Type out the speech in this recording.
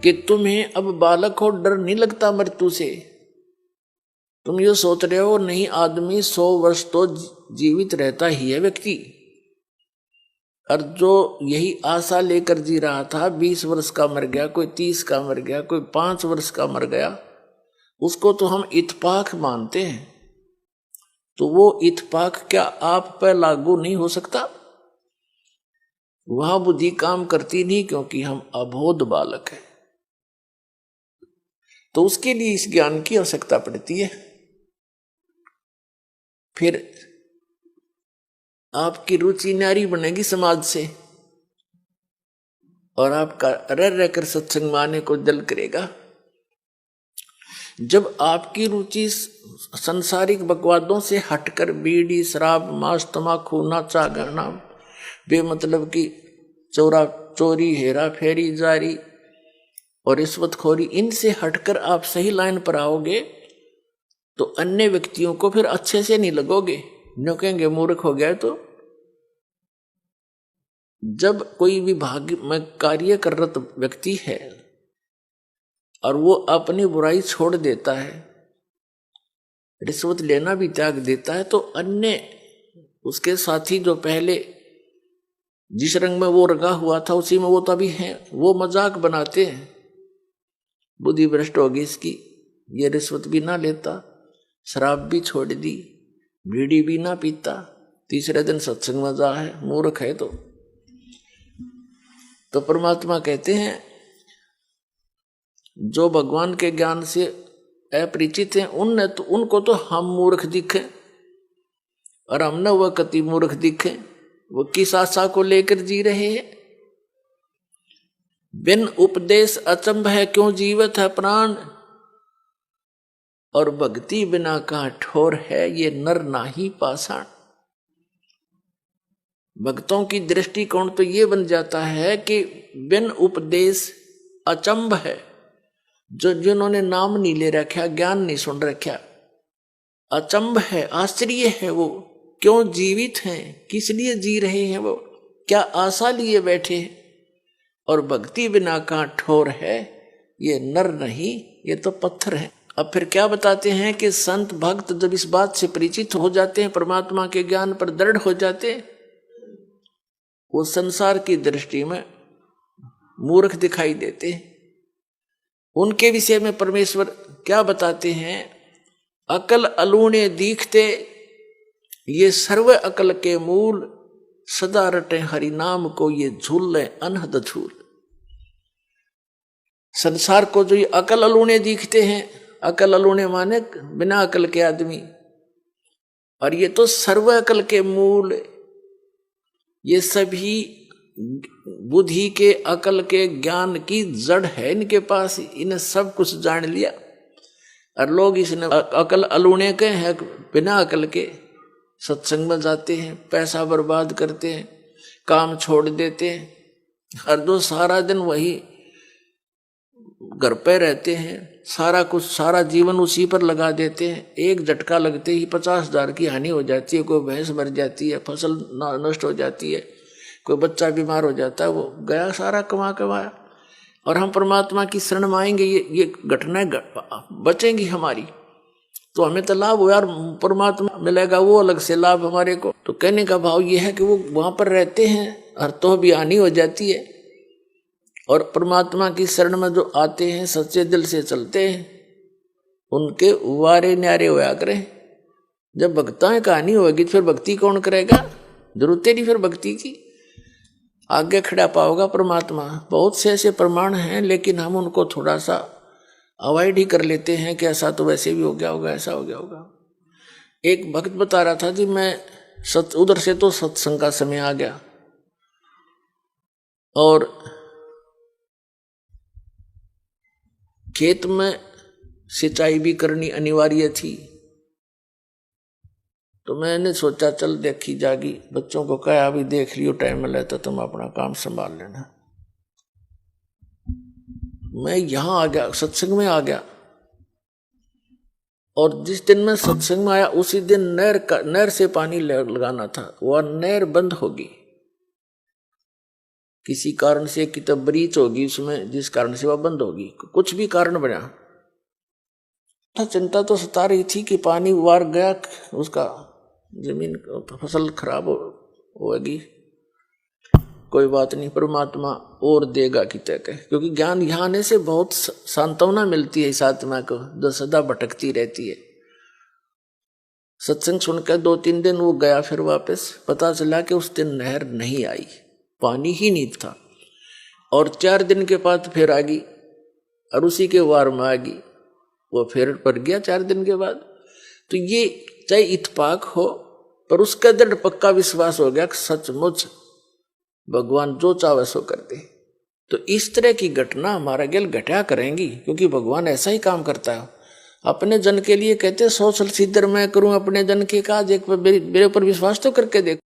कि तुम्हें अब बालक हो डर नहीं लगता मृत्यु से। तुम ये सोच रहे हो नहीं, आदमी 100 वर्ष तो जीवित रहता ही है व्यक्ति। और जो यही आशा लेकर जी रहा था, 20 वर्ष का मर गया, कोई 30 का मर गया, कोई 5 वर्ष का मर गया, उसको तो हम इत्तेफाक मानते हैं। तो वो इत्तेफाक क्या आप पर लागू नहीं हो सकता? वहां बुद्धि काम करती नहीं, क्योंकि हम अबोध बालक हैं। तो उसके लिए इस ज्ञान की आवश्यकता पड़ती है। फिर आपकी रुचि न्यारी बनेगी समाज से, और आपका रह रहकर सत्संग माने को दिल करेगा। जब आपकी रुचि संसारिक बकवादों से हटकर बीड़ी, शराब, मांस, तमाकू, नाचा गाना, बेमतलब की चोरी, हेरा फेरी, जारी और रिश्वतखोरी, इनसे हटकर आप सही लाइन पर आओगे तो अन्य व्यक्तियों को फिर अच्छे से नहीं लगोगे, न्यों कहेंगे मूर्ख हो गया। तो जब कोई विभाग में कार्य कर रहा व्यक्ति है और वो अपनी बुराई छोड़ देता है, रिश्वत लेना भी त्याग देता है, तो अन्य उसके साथी जो पहले जिस रंग में वो रंगा हुआ था उसी में वो तभी है, वो मजाक बनाते हैं, बुद्धि भ्रष्ट होगी इसकी, ये रिश्वत भी ना लेता, शराब भी छोड़ दी, बीड़ी भी ना पीता, तीसरे दिन सत्संग में जा है, मूर्ख है। तो परमात्मा कहते हैं जो भगवान के ज्ञान से अपरिचित हैं उनको तो हम मूर्ख दिखे, और हम न वह कति मूर्ख दिखे। वो किस आशा को लेकर जी रहे हैं? बिन उपदेश अचंभ है क्यों जीवत है प्राण, और भक्ति बिना कहाँ ठोर है ये नर नाही पाषाण। भक्तों की दृष्टिकोण तो ये बन जाता है कि बिन उपदेश अचंभ है, जो जिन्होंने नाम नहीं ले रखा, ज्ञान नहीं सुन रखा, अचंभ है, आश्चर्य है वो क्यों जीवित हैं, किस लिए जी रहे हैं, वो क्या आशा लिए बैठे हैं। और भक्ति बिना कहाँ ठोर है ये नर नहीं, ये तो पत्थर है। अब फिर क्या बताते हैं कि संत भक्त जब इस बात से परिचित हो जाते हैं, परमात्मा के ज्ञान पर दृढ़ हो जाते हैं, वो संसार की दृष्टि में मूर्ख दिखाई देते हैं। उनके विषय में परमेश्वर क्या बताते हैं? अकल अलूणे दीखते ये सर्व अकल के मूल, सदा रटे हरि नाम को ये झूल अनहद झूल। संसार को जो ये अकल अलूणे दिखते हैं, अकल अलूणे माने बिना अकल के आदमी, और ये तो सर्व अकल के मूल, ये सभी बुद्धि के, अकल के, ज्ञान की जड़ है इनके पास, इन्हें सब कुछ जान लिया। और लोग इसने अकल अलूणे के हैं, बिना अकल के सत्संग में जाते हैं, पैसा बर्बाद करते हैं, काम छोड़ देते हैं, हर दो सारा दिन वही घर पे रहते हैं, सारा कुछ सारा जीवन उसी पर लगा देते हैं। एक झटका लगते ही 50,000 की हानि हो जाती है, कोई भैंस मर जाती है, फसल नष्ट हो जाती है, कोई बच्चा बीमार हो जाता है, वो गया सारा कमाया। और हम परमात्मा की शरण में आएंगे, ये घटनाएं बचेंगी हमारी, तो हमें तो लाभ हो यार, परमात्मा मिलेगा वो अलग से लाभ हमारे को। तो कहने का भाव ये है कि वो वहां पर रहते हैं और तो भी हानि हो जाती है, और परमात्मा की शरण में जो आते हैं, सच्चे दिल से चलते हैं, उनके वारे न्यारे होया करें। जब भक्ताएं कहानी होगी फिर भक्ति कौन करेगा? जरूरत नहीं फिर भक्ति की, आगे खड़ा पाओगा परमात्मा। बहुत से ऐसे प्रमाण हैं, लेकिन हम उनको थोड़ा सा अवॉइड ही कर लेते हैं कि ऐसा तो वैसे भी हो गया होगा, ऐसा हो गया होगा। एक भक्त बता रहा था जी, मैं उधर से तो सत्संग का समय आ गया और खेत में सिंचाई भी करनी अनिवार्य थी, तो मैंने सोचा चल देखी जागी, बच्चों को कहा अभी देख लियो, टाइम मिले तो तुम अपना काम संभाल लेना। मैं यहां आ गया, सत्संग में आ गया, और जिस दिन मैं सत्संग में आया उसी दिन नहर से पानी लगाना था, वह नहर बंद होगी। किसी कारण से कि तब ब्रीच होगी उसमें, जिस कारण से वह बंद होगी, कुछ भी कारण बना। तो चिंता तो सता रही थी कि पानी वार गया, उसका जमीन फसल खराब होगी। कोई बात नहीं, परमात्मा और देगा कि तक है, क्योंकि ज्ञान यहाँ आने से बहुत सांत्वना मिलती है इस आत्मा को जो सदा भटकती रहती है। सत्संग सुनकर 2-3 दिन वो गया, फिर वापस पता चला कि उस दिन नहर नहीं आई, पानी ही नहीं था। और 4 दिन के बाद फिर आ गई, और उसी के वार में आ गई, वो फिर पड़ गया 4 दिन के बाद। तो ये चाहे इत्तेफाक हो, पर उसका दृढ़ पक्का विश्वास हो गया कि सचमुच भगवान जो चाहे सो कर दे। तो इस तरह की घटना हमारा गेल घटा करेंगी, क्योंकि भगवान ऐसा ही काम करता है। अपने जन के लिए कहते 100 साल सिद्धर मैं करूं अपने जन के काज, एक मेरे ऊपर विश्वास तो करके देखो।